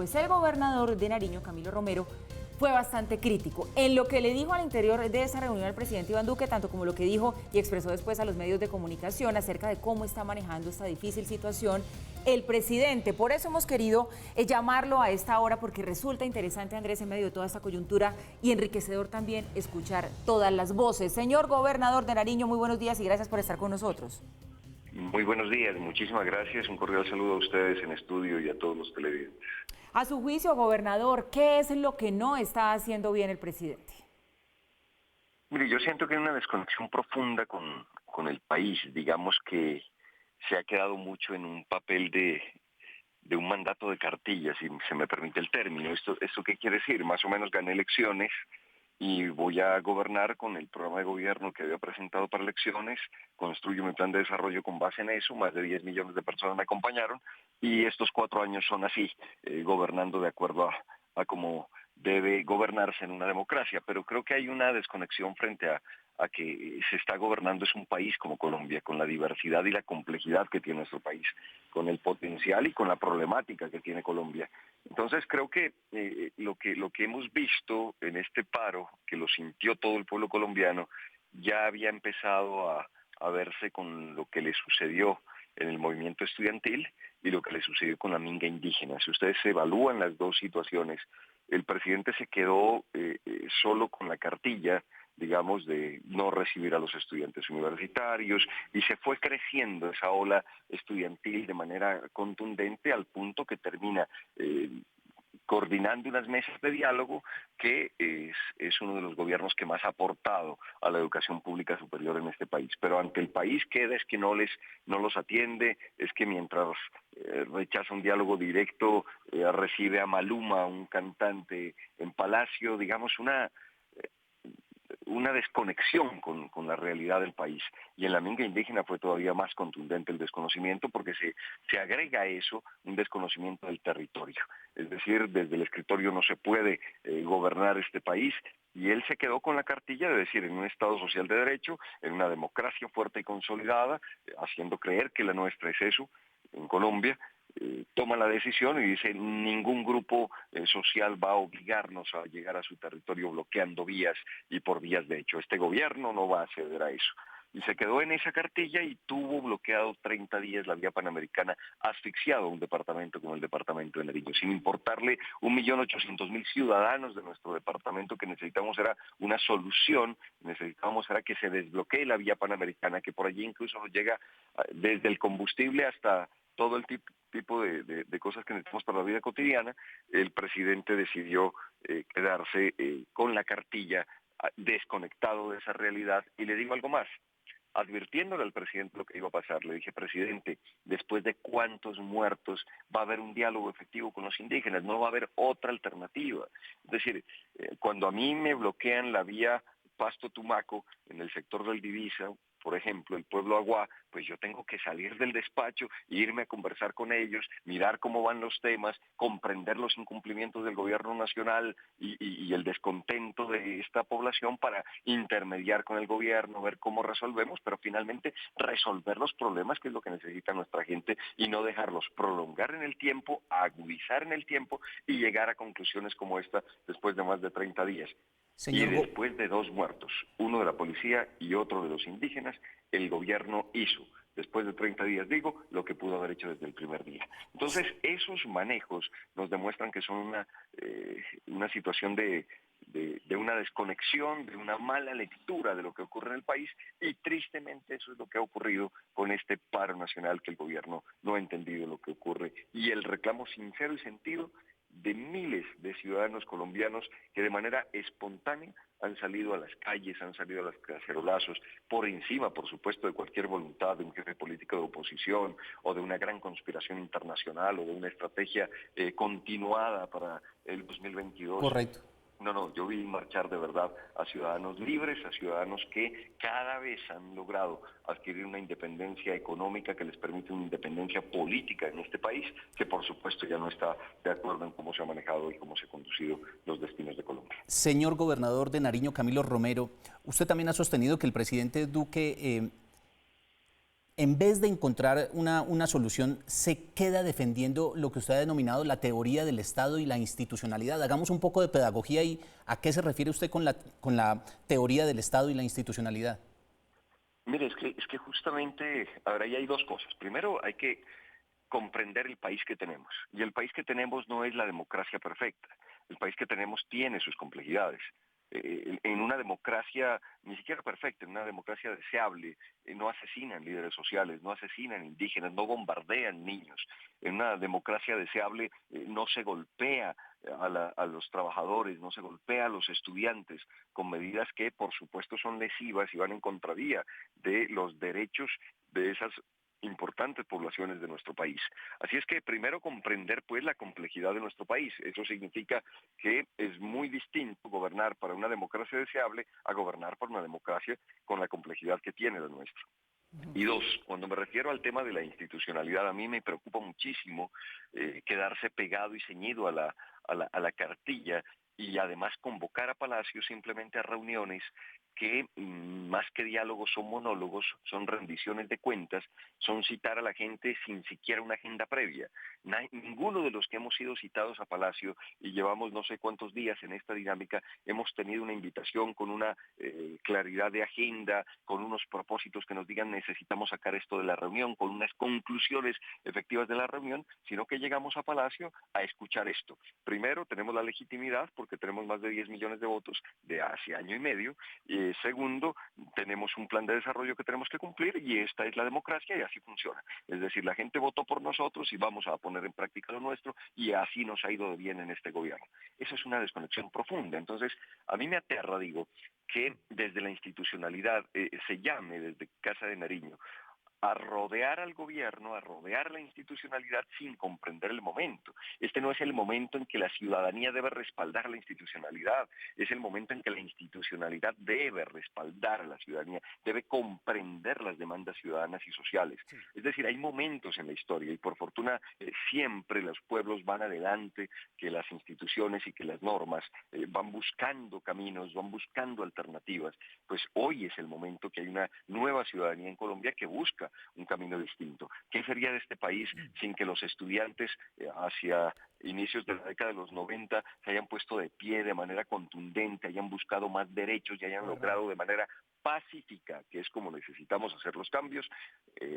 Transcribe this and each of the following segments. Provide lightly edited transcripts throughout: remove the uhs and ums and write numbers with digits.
Pues el gobernador de Nariño, Camilo Romero, fue bastante crítico en lo que le dijo al interior de esa reunión al presidente Iván Duque, tanto como lo que dijo y expresó después a los medios de comunicación acerca de cómo está manejando esta difícil situación el presidente. Por eso hemos querido llamarlo a esta hora, porque resulta interesante, Andrés, en medio de toda esta coyuntura y enriquecedor también escuchar todas las voces. Señor gobernador de Nariño, muy buenos días y gracias por estar con nosotros. Muy buenos días, muchísimas gracias. Un cordial saludo a ustedes en estudio y a todos los televidentes. A su juicio, gobernador, ¿qué es lo que no está haciendo bien el presidente? Mire, yo siento que hay una desconexión profunda con el país. Digamos que se ha quedado mucho en un papel de un mandato de cartilla, si se me permite el término. ¿Esto qué quiere decir? Más o menos gané elecciones y voy a gobernar con el programa de gobierno que había presentado para elecciones, construyo mi plan de desarrollo con base en eso, más de 10 millones de personas me acompañaron, y estos 4 años son así, gobernando de acuerdo a cómo debe gobernarse en una democracia. Pero creo que hay una desconexión frente a que se está gobernando es un país como Colombia, con la diversidad y la complejidad que tiene nuestro país, con el potencial y con la problemática que tiene Colombia. Entonces creo que lo que hemos visto en este paro, que lo sintió todo el pueblo colombiano, ya había empezado a verse con lo que le sucedió en el movimiento estudiantil y lo que le sucedió con la minga indígena. Si ustedes evalúan las dos situaciones, el presidente se quedó solo con la cartilla, digamos, de no recibir a los estudiantes universitarios, y se fue creciendo esa ola estudiantil de manera contundente al punto que termina coordinando unas mesas de diálogo, que es uno de los gobiernos que más ha aportado a la educación pública superior en este país. Pero ante el país queda es que no los atiende, es que mientras rechaza un diálogo directo, recibe a Maluma, un cantante, en Palacio, digamos, una desconexión con la realidad del país. Y en la minga indígena fue todavía más contundente el desconocimiento, porque se agrega a eso un desconocimiento del territorio. Es decir, desde el escritorio no se puede gobernar este país, y él se quedó con la cartilla de decir, en un Estado social de derecho, en una democracia fuerte y consolidada, haciendo creer que la nuestra es eso, en Colombia, toma la decisión y dice, ningún grupo social va a obligarnos a llegar a su territorio bloqueando vías y por vías de hecho. Este gobierno no va a ceder a eso. Y se quedó en esa cartilla y tuvo bloqueado 30 días la vía panamericana, asfixiado a un departamento como el departamento de Nariño, sin importarle 1.800.000 ciudadanos de nuestro departamento. Que necesitamos era una solución, necesitábamos era que se desbloquee la vía panamericana, que por allí incluso nos llega desde el combustible hasta todo el tipo de cosas que necesitamos para la vida cotidiana. El presidente decidió quedarse con la cartilla, desconectado de esa realidad. Y le digo algo más, advirtiéndole al presidente lo que iba a pasar. Le dije, presidente, después de cuántos muertos va a haber un diálogo efectivo con los indígenas, no va a haber otra alternativa. Es decir, cuando a mí me bloquean la vía Pasto-Tumaco en el sector del Divisa, por ejemplo, el pueblo Aguá, pues yo tengo que salir del despacho, irme a conversar con ellos, mirar cómo van los temas, comprender los incumplimientos del gobierno nacional y el descontento de esta población, para intermediar con el gobierno, ver cómo resolvemos, pero finalmente resolver los problemas, que es lo que necesita nuestra gente, y no dejarlos prolongar en el tiempo, agudizar en el tiempo y llegar a conclusiones como esta después de más de 30 días. Y Señor, después de 2 muertos, uno de la policía y otro de los indígenas, el gobierno hizo, después de 30 días digo, lo que pudo haber hecho desde el primer día. Entonces, esos manejos nos demuestran que son una situación de una desconexión, de una mala lectura de lo que ocurre en el país, y tristemente eso es lo que ha ocurrido con este paro nacional, que el gobierno no ha entendido lo que ocurre, y el reclamo sincero y sentido de miles de ciudadanos colombianos que de manera espontánea han salido a las calles, han salido a los cacerolazos, por encima, por supuesto, de cualquier voluntad de un jefe político de oposición o de una gran conspiración internacional o de una estrategia continuada para el 2022. correcto. No, yo vi marchar de verdad a ciudadanos libres, a ciudadanos que cada vez han logrado adquirir una independencia económica que les permite una independencia política en este país, que por supuesto ya no está de acuerdo en cómo se ha manejado y cómo se han conducido los destinos de Colombia. Señor gobernador de Nariño, Camilo Romero, usted también ha sostenido que el presidente Duque en vez de encontrar una solución, se queda defendiendo lo que usted ha denominado la teoría del Estado y la institucionalidad. Hagamos un poco de pedagogía y ¿a qué se refiere usted con la teoría del Estado y la institucionalidad? Mire, es que justamente, a ver, ahí hay dos cosas. Primero, hay que comprender el país que tenemos. Y el país que tenemos no es la democracia perfecta. El país que tenemos tiene sus complejidades. En una democracia ni siquiera perfecta, en una democracia deseable, no asesinan líderes sociales, no asesinan indígenas, no bombardean niños. En una democracia deseable no se golpea a los trabajadores, no se golpea a los estudiantes con medidas que por supuesto son lesivas y van en contravía de los derechos de esas importantes poblaciones de nuestro país. Así es que primero comprender pues la complejidad de nuestro país. Eso significa que es muy distinto gobernar para una democracia deseable a gobernar para una democracia con la complejidad que tiene la nuestra. Y dos, cuando me refiero al tema de la institucionalidad, a mí me preocupa muchísimo quedarse pegado y ceñido a la cartilla y además convocar a Palacio simplemente a reuniones que más que diálogos son monólogos, son rendiciones de cuentas, son citar a la gente sin siquiera una agenda previa. Ninguno de los que hemos sido citados a Palacio y llevamos no sé cuántos días en esta dinámica, hemos tenido una invitación con una claridad de agenda, con unos propósitos que nos digan necesitamos sacar esto de la reunión, con unas conclusiones efectivas de la reunión, sino que llegamos a Palacio a escuchar esto. Primero, tenemos la legitimidad porque tenemos más de 10 millones de votos de hace año y medio. Segundo, tenemos un plan de desarrollo que tenemos que cumplir y esta es la democracia y así funciona. Es decir, la gente votó por nosotros y vamos a poner en práctica lo nuestro y así nos ha ido de bien en este gobierno. Eso es una desconexión profunda. Entonces, a mí me aterra, digo, que desde la institucionalidad se llame desde Casa de Nariño a rodear al gobierno, a rodear la institucionalidad sin comprender el momento. Este no es el momento en que la ciudadanía debe respaldar la institucionalidad, es el momento en que la institucionalidad debe respaldar a la ciudadanía, debe comprender las demandas ciudadanas y sociales. Sí. Es decir, hay momentos en la historia y por fortuna siempre los pueblos van adelante, que las instituciones y que las normas van buscando caminos, van buscando alternativas. Pues hoy es el momento que hay una nueva ciudadanía en Colombia que busca un camino distinto. ¿Qué sería de este país sin que los estudiantes hacia inicios de la década de los 90 se hayan puesto de pie de manera contundente, hayan buscado más derechos y hayan logrado de manera pacífica, que es como necesitamos hacer los cambios,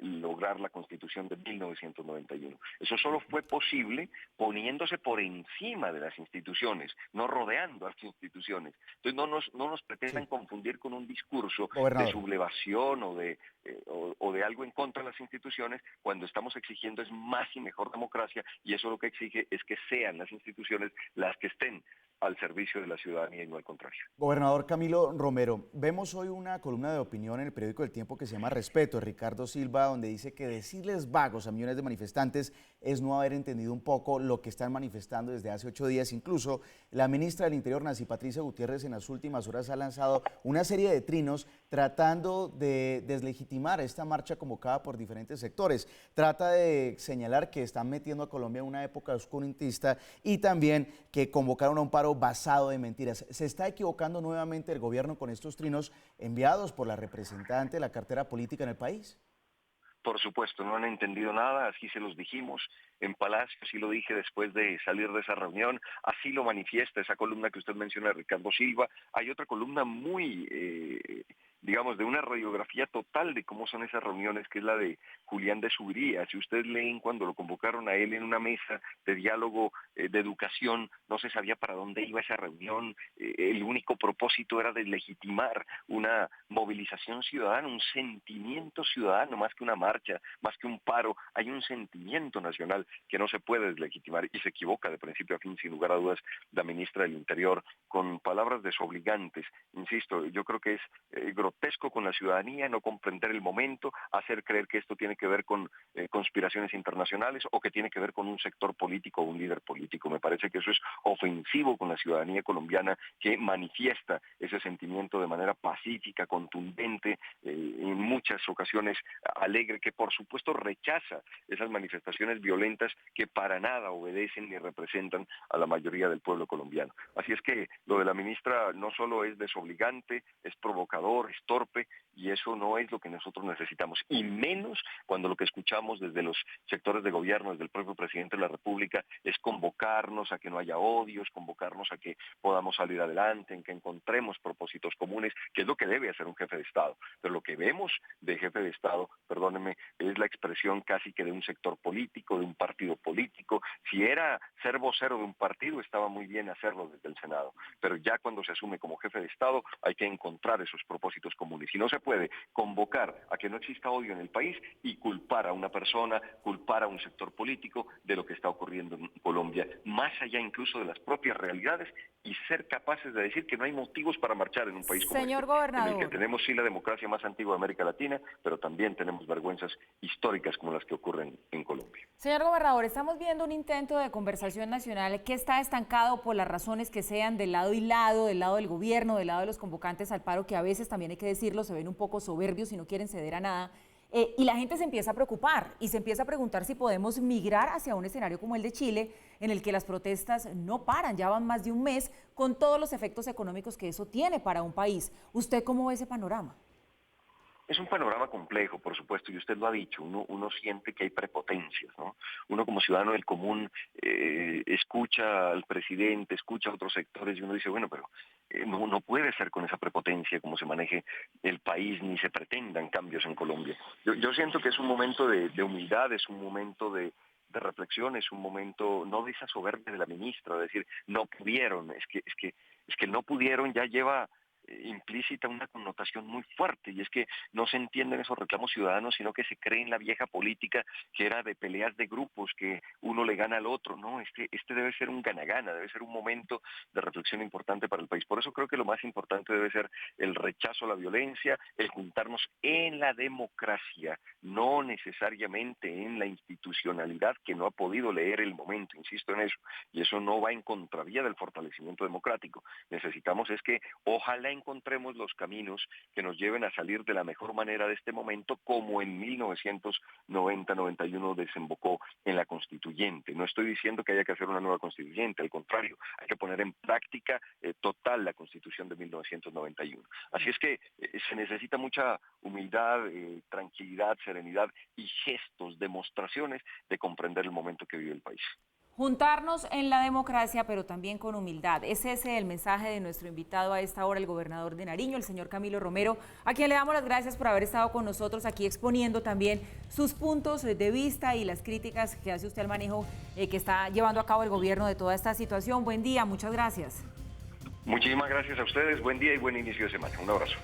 lograr la Constitución de 1991. Eso solo fue posible poniéndose por encima de las instituciones, no rodeando a las instituciones. Entonces no nos pretendan confundir con un discurso de sublevación o de algo en contra de las instituciones, cuando estamos exigiendo es más y mejor democracia, y eso lo que exige es que sean las instituciones las que estén al servicio de la ciudadanía y no al contrario. Gobernador Camilo Romero, vemos hoy una columna de opinión en el periódico El Tiempo que se llama Respeto, de Ricardo Silva, donde dice que decirles vagos a millones de manifestantes es no haber entendido un poco lo que están manifestando desde hace 8 días. Incluso la ministra del Interior, Nancy Patricia Gutiérrez, en las últimas horas ha lanzado una serie de trinos tratando de deslegitimar esta marcha convocada por diferentes sectores. Trata de señalar que están metiendo a Colombia en una época oscurantista y también que convocaron a un paro basado en mentiras. ¿Se está equivocando nuevamente el gobierno con estos trinos enviados por la representante de la cartera política en el país? Por supuesto, no han entendido nada, así se los dijimos en Palacio, así lo dije después de salir de esa reunión, así lo manifiesta esa columna que usted menciona de Ricardo Silva. Hay otra columna muy, digamos, de una radiografía total de cómo son esas reuniones, que es la de Julián de Subiría. Si ustedes leen cuando lo convocaron a él en una mesa de diálogo de educación, no se sabía para dónde iba esa reunión, el único propósito era deslegitimar una movilización ciudadana, un sentimiento ciudadano, más que una marcha, más que un paro, hay un sentimiento nacional que no se puede deslegitimar y se equivoca de principio a fin, sin lugar a dudas, la ministra del Interior, con palabras desobligantes. Insisto, yo creo que es grotesco con la ciudadanía no comprender el momento, hacer creer que esto tiene que ver con conspiraciones internacionales o que tiene que ver con un sector político o un líder político. Me parece que eso es ofensivo con la ciudadanía colombiana, que manifiesta ese sentimiento de manera pacífica, contundente, en muchas ocasiones alegre, que por supuesto rechaza esas manifestaciones violentas que para nada obedecen ni representan a la mayoría del pueblo colombiano. Así es que lo de la ministra no solo es desobligante, es provocador, es torpe, y eso no es lo que nosotros necesitamos, y menos cuando lo que escuchamos desde los sectores de gobierno, desde el propio presidente de la República, es convocarnos a que no haya odios, convocarnos a que podamos salir adelante, en que encontremos propósitos comunes, que es lo que debe hacer un jefe de Estado. Pero lo que vemos de jefe de Estado, perdónenme, es la expresión casi que de un sector político, de un partido político. Si era ser vocero de un partido, estaba muy bien hacerlo desde el Senado, pero ya cuando se asume como jefe de Estado hay que encontrar esos propósitos comunes, y no se puede convocar a que no exista odio en el país y culpar a una persona, culpar a un sector político de lo que está ocurriendo en Colombia, más allá incluso de las propias realidades, y ser capaces de decir que no hay motivos para marchar en un país como Señor este, en el gobernador. que tenemos sí la democracia más antigua de América Latina, pero también tenemos vergüenzas históricas como las que ocurren en Colombia. Señor gobernador, estamos viendo un intento de conversación nacional que está estancado por las razones que sean del lado del gobierno, del lado de los convocantes al paro, que a veces también hay que decirlo, se ven un poco soberbios y no quieren ceder a nada. Y la gente se empieza a preocupar y se empieza a preguntar si podemos migrar hacia un escenario como el de Chile, en el que las protestas no paran, ya van más de un mes, con todos los efectos económicos que eso tiene para un país. ¿Usted cómo ve ese panorama? Es un panorama complejo, por supuesto, y usted lo ha dicho, uno siente que hay prepotencias, ¿no? Uno como ciudadano del común escucha al presidente, escucha a otros sectores y uno dice, bueno, pero no puede ser con esa prepotencia como se maneje el país, ni se pretendan cambios en Colombia. Yo siento que es un momento de humildad, es un momento de reflexión, es un momento no de esa soberbia de la ministra, de decir, no pudieron, es que no pudieron ya lleva implícita una connotación muy fuerte, y es que no se entienden esos reclamos ciudadanos, sino que se cree en la vieja política que era de peleas de grupos, que uno le gana al otro. No, este debe ser un gana-gana, debe ser un momento de reflexión importante para el país. Por eso creo que lo más importante debe ser el rechazo a la violencia, el juntarnos en la democracia, no necesariamente en la institucionalidad que no ha podido leer el momento, insisto en eso, y eso no va en contravía del fortalecimiento democrático. Necesitamos es que ojalá encontremos los caminos que nos lleven a salir de la mejor manera de este momento, como en 1990-91 desembocó en la constituyente. No estoy diciendo que haya que hacer una nueva constituyente, al contrario, hay que poner en práctica total la constitución de 1991. Así es que se necesita mucha humildad, tranquilidad, serenidad y gestos, demostraciones de comprender el momento que vive el país. Juntarnos en la democracia, pero también con humildad. Ese es el mensaje de nuestro invitado a esta hora, el gobernador de Nariño, el señor Camilo Romero, a quien le damos las gracias por haber estado con nosotros aquí exponiendo también sus puntos de vista y las críticas que hace usted al manejo que está llevando a cabo el gobierno de toda esta situación. Buen día, muchas gracias. Muchísimas gracias a ustedes, buen día y buen inicio de semana. Un abrazo.